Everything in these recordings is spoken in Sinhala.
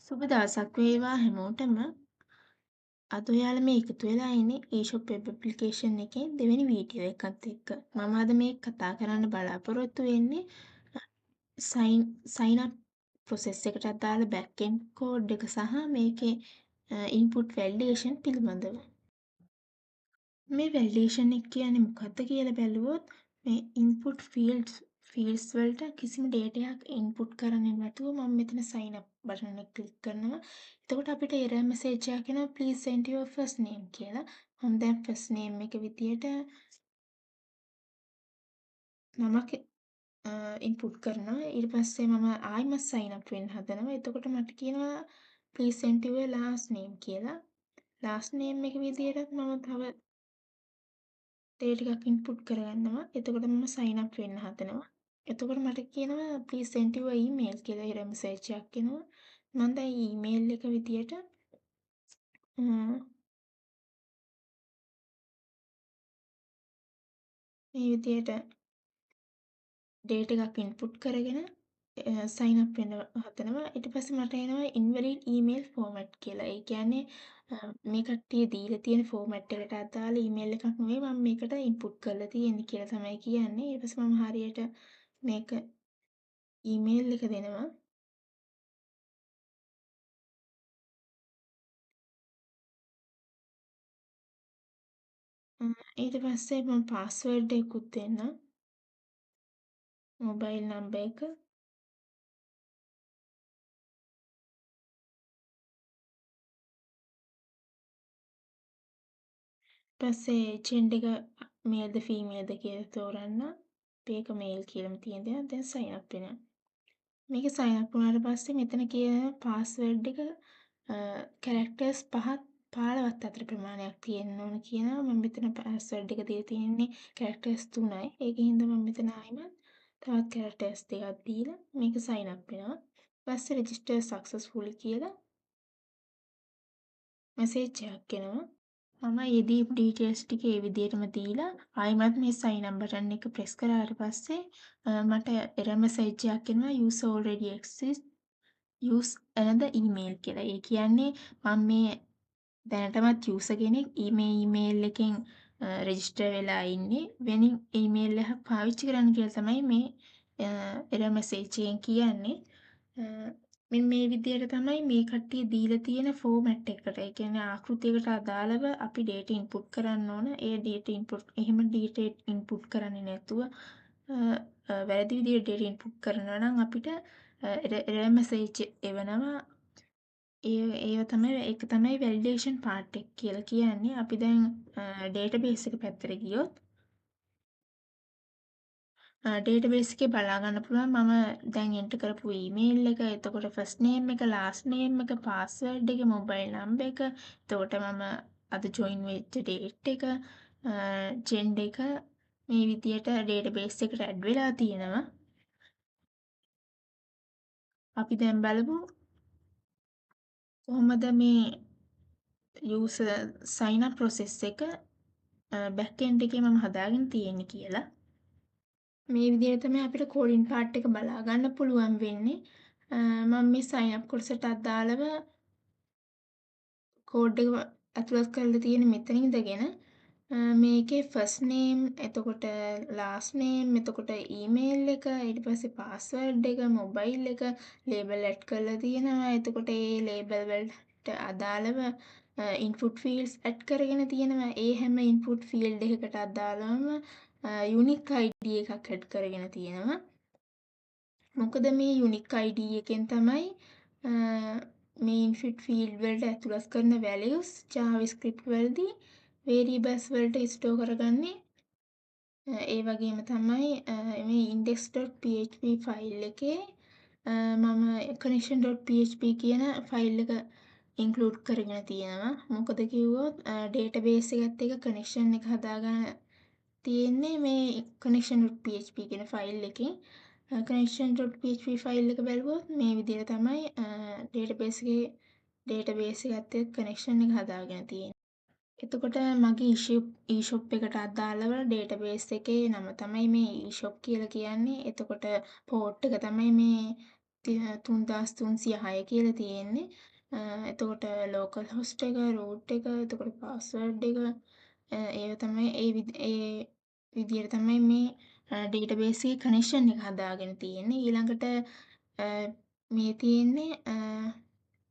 සුබ දවසක් වේවා හැමෝටම. අද ඔයාලා මේ එකතු වෙලා ඉන්නේ eShop web application එකේ දෙවෙනි වීඩියෝ එකත් එක්ක. මම අද මේ කතා කරන්න බලාපොරොත්තු වෙන්නේ sign up process එකට අදාළ back end code එක සහ මේකේ input validation පිළිබඳව. මේ වැලිඩේෂන් එක කියන්නේ මොකක්ද කියලා බැලුවොත් මේ input fields වලට කිසිම data එකක් input කරන්නේ නැතුව මම මෙතන sign up බටන් එක ක්ලික් කරනවා. එතකොට අපිට error message එකක් එනවා please enter your first name කියලා. මම දැන් first name එක විදියට නමක් input කරනවා. ඊට පස්සේ මම ආයිමත් sign up වෙන්න හදනවා. එතකොට මට කියනවා please enter your last name කියලා. last name එක විදියටත් මම තව data ටිකක් input කරගන්නවා. එතකොට මම sign up වෙන්න හදනවා. එතකොට මට කියනවා please send your email කියලා error message එකක් එනවා. මම දැන් email එක විදියට මේ විදියට data එකක් input කරගෙන sign up වෙන්න හදනවා. ඊට පස්සේ මට එනවා invalid email format කියලා. ඒ කියන්නේ මේ කට්ටිය දීලා තියෙන format එකට අදාළ email එකක් නෙවෙයි මම මේකට input කරලා තියෙන්නේ කියලා තමයි කියන්නේ. ඊට පස්සේ මම හරියට මේක email එක දෙනවා. ඊට පස්සේ මම පාස්වර්ඩ් එකකුත් දෙන්නම්. මොබයිල් නම්බර් එක. පස්සේ ජෙන්ඩර් එක මේල්ද ෆීමේල්ද කියලා තෝරන්න. මේක මේල් කියලාම තියෙන දේ. දැන් sign up වෙනවා. මේක sign up වුණාට පස්සේ මෙතන කියන පාස්වර්ඩ් එක කැරක්ටර්ස් 15ත් අතර ප්‍රමාණයක් තියෙන්න ඕන කියනවා. මම මෙතන පාස්වර්ඩ් එක දීලා තියෙන්නේ කැරක්ටර්ස් 3යි. ඒකින්ද මම මෙතන ආයිමත් තවත් කැරක්ටර්ස් දෙකක් දීලා මේක sign up වෙනවා. පස්සේ register successfully කියලා මැසේජ් එකක් එනවා. මම ඒ දීපු ඩීටේල්ස් ටික ඒ විදිහටම දීලා ආයිමත් මේ sign up බටන් එක ප්‍රෙස් කරාට පස්සේ මට error message එකක් එනවා user already exists use another email කියලා. ඒ කියන්නේ මම මේ දැනටමත් user කෙනෙක් මේ email එකෙන් register වෙලා ඉන්නේ වෙනින් email එකක් පාවිච්චි කරන්න කියලා තමයි මේ error message එකෙන් කියන්නේ. මෙන්න මේ විදිහට තමයි මේ කට්ටිය දීලා තියෙන ෆෝමැට් එකට. ඒ කියන්නේ ආකෘතියකට අදාළව අපි data input කරන්න ඕන. ඒ data input එහෙම data input කරන්නේ නැතුව වැරදි විදිහට data input කරනවා නම් අපිට error message එවනවා. ඒව තමයි ඒක තමයි validation part එක කියලා කියන්නේ. අපි දැන් database එක පැත්තට ගියොත් ඩේටාබේස් එකේ බලා ගන්න පුළුවන් මම දැන් එන්ටර් කරපු ඊමේල් එක, එතකොට ෆස්ට් නේම් එක, ලාස්ට් නේම් එක, පාස්වර්ඩ් එක, මොබයිල් නම්බර් එක, එතකොට මම අද ජොයින් වෙච්ච ඩේට් එක, ජෙන්ඩර් එක මේ විදියට ඩේටාබේස් එකට ඇඩ් වෙලා තියෙනවා. අපි දැන් බලමු කොහොමද මේ user sign up process එක back end එකේ මම හදාගෙන තියෙන්නේ කියලා. මේ විදිහට තමයි අපිට කෝඩින් පාර්ට් එක බලා ගන්න පුළුවන් වෙන්නේ. මම මේ sign up කොටසට අදාළව කෝඩ් එක ඇතුළත් කරලා තියෙන මෙතන ඉඳගෙන මේකේ first name එතකොට last name එතකොට email එක ඊට පස්සේ password එක mobile එක label add කරලා තියෙනවා. එතකොට ඒ label වලට අදාළව input fields add කරගෙන තියෙනවා. ඒ හැම input field එකකට අදාළවම unique ID එකක් add කරගෙන තියෙනවා. මොකද මේ unique ID එකෙන් තමයි මේ input field වලට ඇතුළත් කරන values JavaScript වලදී variables වලට store කරගන්නේ. ඒ වගේම තමයි මේ index.php ෆයිල් එකේ මම connection.php කියන ෆයිල් එක include කරගෙන තියෙනවා. මොකද කිව්වොත් database එකත් එක්ක connection එක හදාගන්න තියෙන්නේ මේ connection.php කියන ෆයිල් එකෙන්. connection.php ෆයිල් එක බැලුවොත් මේ විදිහට තමයි database එකත් එක්ක connection එක හදාගෙන තියෙන්නේ. එතකොට මගේ eShop එකට අදාළව database එකේ නම තමයි මේ eShop කියලා කියන්නේ. එතකොට port එක තමයි මේ 3306 කියලා තියෙන්නේ. එතකොට ලෝකල් හොස්ට් එක, රූට් එක, එතකොට පාස්වර්ඩ් එක ඒව තමයි ඒ විදියට තමයි මේ ඩේටාබේස් එකේ කනෙක්ෂන් එක හදාගෙන තියෙන්නේ. ඊළඟට මේ තියෙන්නේ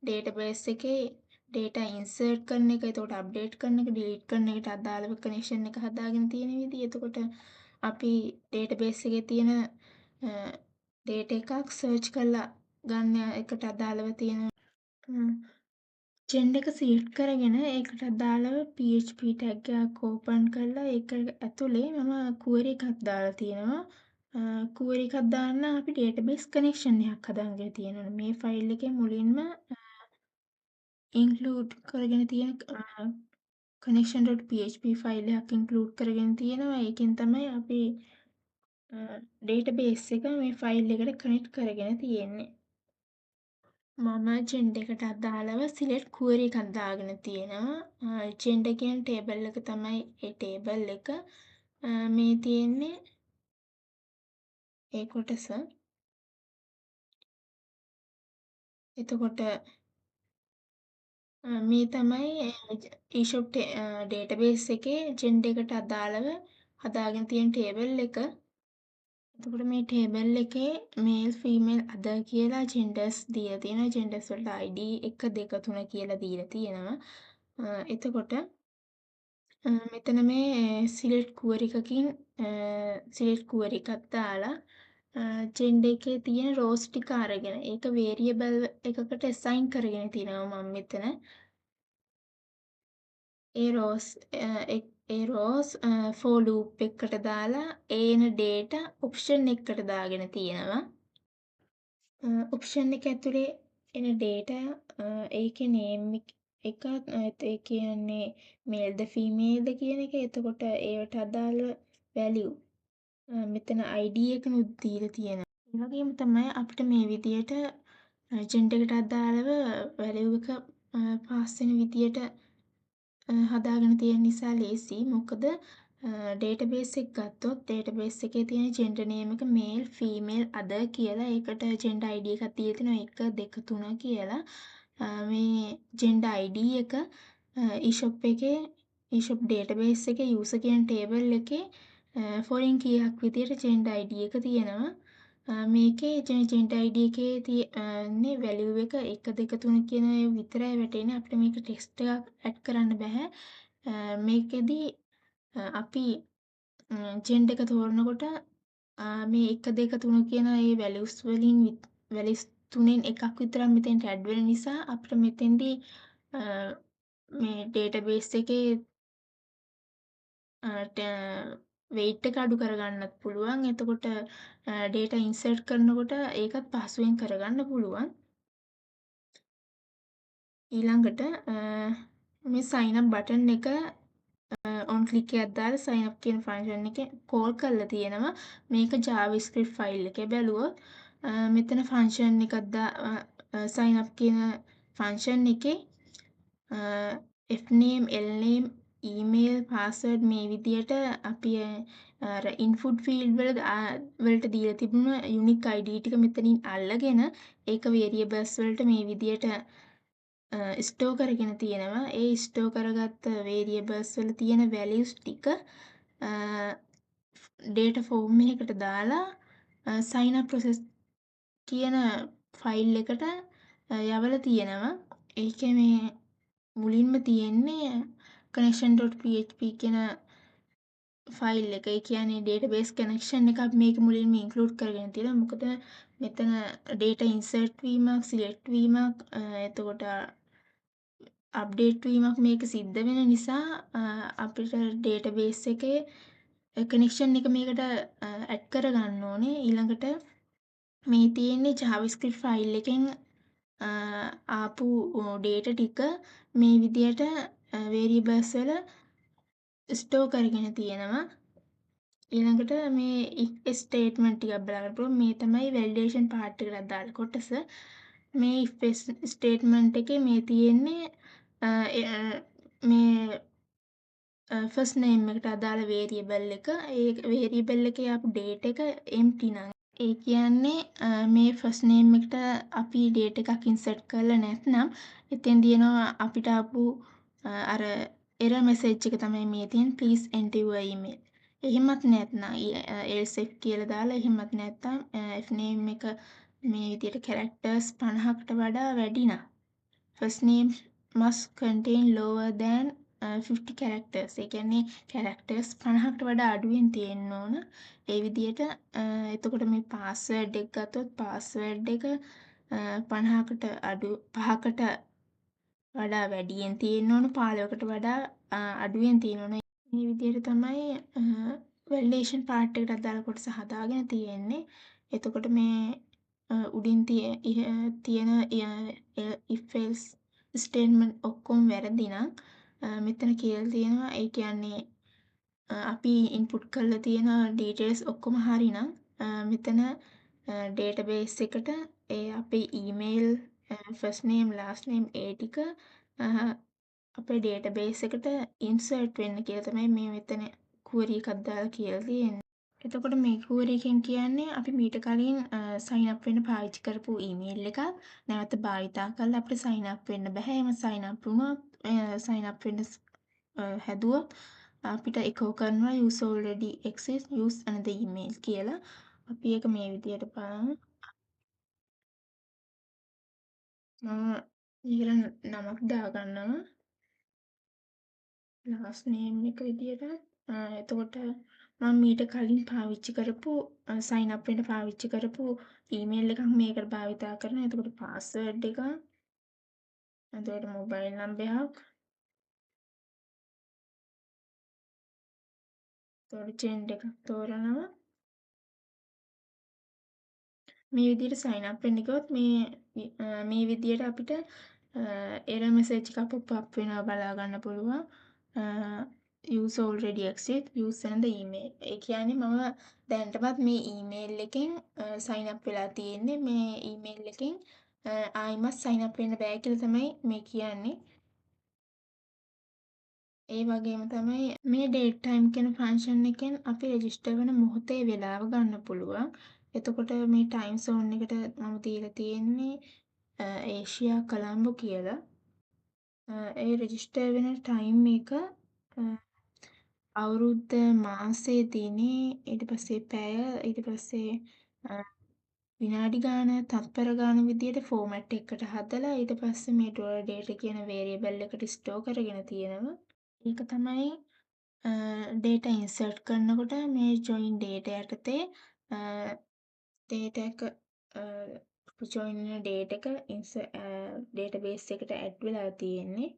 ඩේටාබේස් එකේ ඩේටා ඉන්සර්ට් කරන එක, එතකොට අප්ඩේට් කරන එක, ඩිලීට් කරන එකට අදාළව කනෙක්ෂන් එක හදාගෙන තියෙන විදිය. එතකොට අපි ඩේටාබේස් එකේ තියෙන ඩේටා එකක් සර්ච් කරලා ගන්න එකට අදාළව තියෙන ජෙන්ඩර් එක සිලෙක්ට් කරගෙන ඒකට අදාළව PHP ටැග් එකක් ඕපන් කරලා ඒක ඇතුලේ මම query එකක් දාලා තියෙනවා. query එකක් දාන්න අපි database connection එකක් හදාගෙන තියෙනවා. මේ ෆයිල් එකේ මුලින්ම include කරගෙන තියෙන connection.php ෆයිල් එකක් include කරගෙන තියෙනවා. ඒකෙන් තමයි අපි database එක මේ ෆයිල් එකට connect කරගෙන තියෙන්නේ. මම ජෙන්ඩර් එකට අදාළව සිලෙක්ට් query එකක් දාගෙන තියෙනවා. ජෙන්ඩර් කියන ටේබල් එක තමයි ඒ ටේබල් එක. මේ තියෙන්නේ ඒ කොටස. එතකොට මේ තමයි eShop database එකේ ජෙන්ඩර් එකට අදාළව හදාගෙන තියෙන ටේබල් එක. එතකොට මේ ටේබල් එකේ මේල් ෆීමේල් අදර් කියලා ජෙන්ඩර්ස් දීලා තියෙනවා. ජෙන්ඩර්ස් වලට ID 1 2 3 කියලා දීලා තියෙනවා. එතකොට මෙතන මේ සිලෙක්ට් query එකකින් සිලෙක්ට් query එකක් දාලා ජෙන්ඩර් එකේ තියෙන රෝස් ටික අරගෙන ඒක වේරියබල් එකකට assign කරගෙන තිනවා මම මෙතන. ඒ රෝස් for loop එකකට දාලා එන data option එකකට දාගෙන තියෙනවා. ඔප්ෂන් එක ඇතුලේ එන data ඒකේ name එකත් ඒ කියන්නේ male ද female ද කියන එක. එතකොට ඒවට අදාළ value මෙතන ID එකනුත් දීලා තියෙනවා. ඒ වගේම තමයි අපිට මේ විදියට ජෙන්ඩර් එකට අදාළව value එක පාස් වෙන විදියට හදාගෙන තියෙන නිසා ලේසි. මොකද ඩේටාබේස් එක ගත්තොත් ඩේටාබේස් එකේ තියෙන ජෙන්ඩර් නේම් එක මේල්, ෆීමේල්, අදර් කියලා ඒකට ජෙන්ඩර් ID එකක් දීලා තිනවා 1 2 3 කියලා. මේ ජෙන්ඩර් ID එක eShop එකේ eShop database එකේ user කියන table එකේ foreign key එකක් විදියට ජෙන්ඩර් ID එක තියෙනවා. මේකේ ජෙන්ඩර් ID එකේ තියෙන්නේ value එක 1 2 3 කියන ඒවා විතරයි වැටෙන්නේ. අපිට මේක ටෙක්ස්ට් එකක් ඇඩ් කරන්න බෑ. මේකෙදි අපි ජෙන්ඩර් එක තෝරනකොට මේ 1 2 3 කියන ඒ values වලින් values තුනෙන් එකක් විතරක් මෙතෙන්ට ඇඩ් වෙන නිසා අපිට මෙතෙන්දී මේ database එකේ weight එක අඩු කරගන්නත් පුළුවන්. එතකොට data insert කරනකොට ඒකත් පහසුවෙන් කරගන්න පුළුවන්. ඊළඟට මේ sign up button එක on click එකක් දාලා sign up කියන function එකේ call කරලා තියෙනවා. මේක JavaScript file එකේ බැලුවොත් මෙතන function එකක් sign up කියන function එකේ fname, lname, email, password මේ විදියට අපි අර input field වලට දීලා තිබුණ unique ID ටික මෙතනින් අල්ලගෙන ඒක variables වලට මේ විදියට ස්ටෝර් කරගෙන තියෙනවා. ඒ ස්ටෝර් කරගත්ත variables වල තියෙන values ටික data form එකකට දාලා sign up process කියන ෆයිල් එකට යවලා තියෙනවා. ඒකේ මේ මුලින්ම තියෙන්නේ connection.php කියන ෆයිල් එක. ඒ කියන්නේ database connection එකක් මේක මුලින්ම include කරගෙන තියෙනවා. මොකද මෙතන data insert වීමක්, select වීමක්, එතකොට අප්ඩේට් වීමක් මේක සිද්ධ වෙන නිසා අපිට database එකේ connection එක මේකට add කරගන්න ඕනේ. ඊළඟට මේ තියෙන්නේ JavaScript ෆයිල් එකෙන් ආපු data ටික මේ විදියට variables වල ස්ටෝර් කරගෙන තියෙනවා. ඊළඟට මේ if statement ටිකක් බලන්න පුළුවන්. මේ තමයි validation part එකට අදාළ කොටස. මේ if statement එකේ මේ තියෙන්නේ මේ first name එකට අදාළ variable එක. ඒ variable එකේ ආපු date එක empty නම් ඒ කියන්නේ මේ ෆස්ට් නේම් එකට අපි ඩේට් එකක් ඉන්සර්ට් කරලා නැත්නම් එතෙන්දී එනවා අපිට ආපු අර එරර් මෙසේජ් එක තමයි මේ තියෙන්නේ please enter your email. එහෙමත් නැත්නම් else if කියලා දාලා එහෙමත් නැත්නම් if name එක මේ විදිහට characters 50කට වඩා වැඩි නම් first name must contain lower than 50 characters. ඒ කියන්නේ characters 50කට වඩා අඩුවෙන් තියෙන්න ඕන. ඒ විදිහට එතකොට මේ password එක ගත්තොත් password එක 50කට අඩු 5කට වඩා වැඩියෙන් තියෙන්න ඕන 15කට වඩා අඩුවෙන් තියෙන්න ඕන. මේ විදිහට තමයි වැලිඩේෂන් පාර්ට් එකට අදාළ කොටස හදාගෙන තියෙන්නේ. එතකොට මේ උඩින් තියෙන if else ස්ටේට්මන්ට් ඔක්කොම වැරදි නම් මෙතන කියලා තියෙනවා ඒ කියන්නේ අපි ඉන්පුට් කරලා තියෙන ඩීටේල්ස් ඔක්කොම හරි නම් මෙතන ඩේටාබේස් එකට ඒ අපේ email first name last name ඒ ටික අපේ ඩේටාබේස් එකට ඉන්සර්ට් වෙන්න කියලා තමයි මේ මෙතන query එකක් දාලා කියලා තියෙන්නේ. එතකොට මේ query එකෙන් කියන්නේ අපි මීට කලින් sign up වෙන්න පාවිච්චි කරපු ඊමේල් එකක් නැවත භාවිතා කරලා අපිට sign up වෙන්න බෑ. එහෙම sign up වුණොත් sign up වෙන්න හැදුවොත් අපිට echo කරනවා use already exists use another email කියලා. අපි ඒක මේ විදියට බලමු. මම ඊළඟ නමක් දාගන්නවා. ලාස්ට් නේම් එක විදියට එතකොට මම මීට කලින් පාවිච්චි කරපු සයින් අප් වෙන්න පාවිච්චි කරපු ඊමේල් එකක් මේකට භාවිතා කරනවා. එතකොට පාස්වර්ඩ් එක, එතකොට මොබයිල් නම්බර් එකක්, එතකොට ජෙන්ඩර් එකක් තෝරනවා. මේ විදිහට සයින් අප් වෙන්න ගියොත් මේ විදිහට අපිට එරර් මෙසේජ් එකක් pop up වෙනවා බලා ගන්න පුළුවන්. use already exit use another email. ඒ කියන්නේ මම දැනටමත් මේ ඊමේල් එකෙන් sign up වෙලා තියෙන්නේ. මේ ඊමේල් එකෙන් ආයිමත් sign up වෙන්න බෑ කියලා තමයි මේ කියන්නේ. ඒ වගේම තමයි මේ date time කියන ෆන්ක්ෂන් එකෙන් අපි රෙජිස්ටර් වෙන මොහොතේ වෙලාව ගන්න පුළුවන්. එතකොට මේ ටයිම් සෝන් එකට මම දීලා තියෙන්නේ ඒෂියා කොලම්බෝ කියලා. ඒ රෙජිස්ටර් වෙන ටයිම් එක අවුරුද්ද මාසේ දිනේ ඊට පස්සේ පැය ඊට පස්සේ විනාඩි ගාන තත්පර ගාන විදියට ෆෝමැට් එකකට හදලා ඊට පස්සේ මේ ඩොලර් ඩේටා කියන වේරියබල් එකට ස්ටෝර් කරගෙන තියෙනවා. ඒක තමයි ඩේටා ඉන්සර්ට් කරනකොට මේ ජොයින් ඩේටා යටතේ ඩේටා එක ජොයින් වෙන ඩේටා එක ඩේටාබේස් එකට ඇඩ් වෙලා තියෙන්නේ.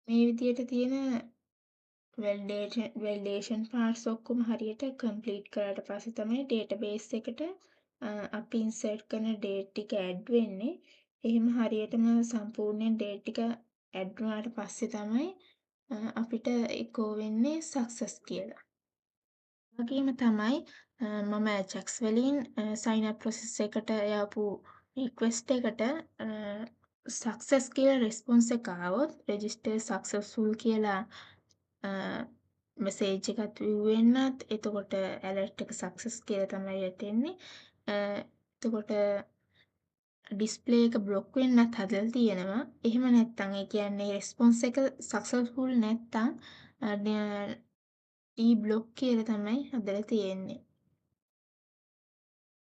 මේ විදියට තියෙන වැලිඩේෂන් පාර්ට්ස් ඔක්කොම හරියට කම්ප්ලීට් කරාට පස්සේ තමයි ඩේටාබේස් එකට අපි ඉන්සර්ට් කරන ඩේට් ටික ඇඩ් වෙන්නේ. එහෙම හරියටම සම්පූර්ණයෙන් ඩේට් ටික ඇඩ් වුණාට පස්සේ තමයි අපිට එකෝ වෙන්නේ සක්සස් කියලා. වගේම තමයි මම ඇජැක්ස් වලින් සයින් අප් ප්‍රොසෙස් එකට යවපු රික්වෙස්ට් එකට සක්සස් කියලා රෙස්පොන්ස් එක ආවොත් රෙජිස්ටර් සක්සස්ෆුල් කියලා මෙසේජ් එකක් view වෙන්නත් එතකොට ඇලර්ට් එක සක්සස් කියලා තමයි වැටෙන්නේ. එතකොට ඩිස්ප්ලේ එක බ්ලොක් වෙන්නත් හදලා තියෙනවා. එහෙම නැත්නම් ඒ කියන්නේ රෙස්පොන්ස් එක සක්සස්ෆුල් නැත්නම් ඩී බ්ලොක් කියලා තමයි හදලා තියෙන්නේ.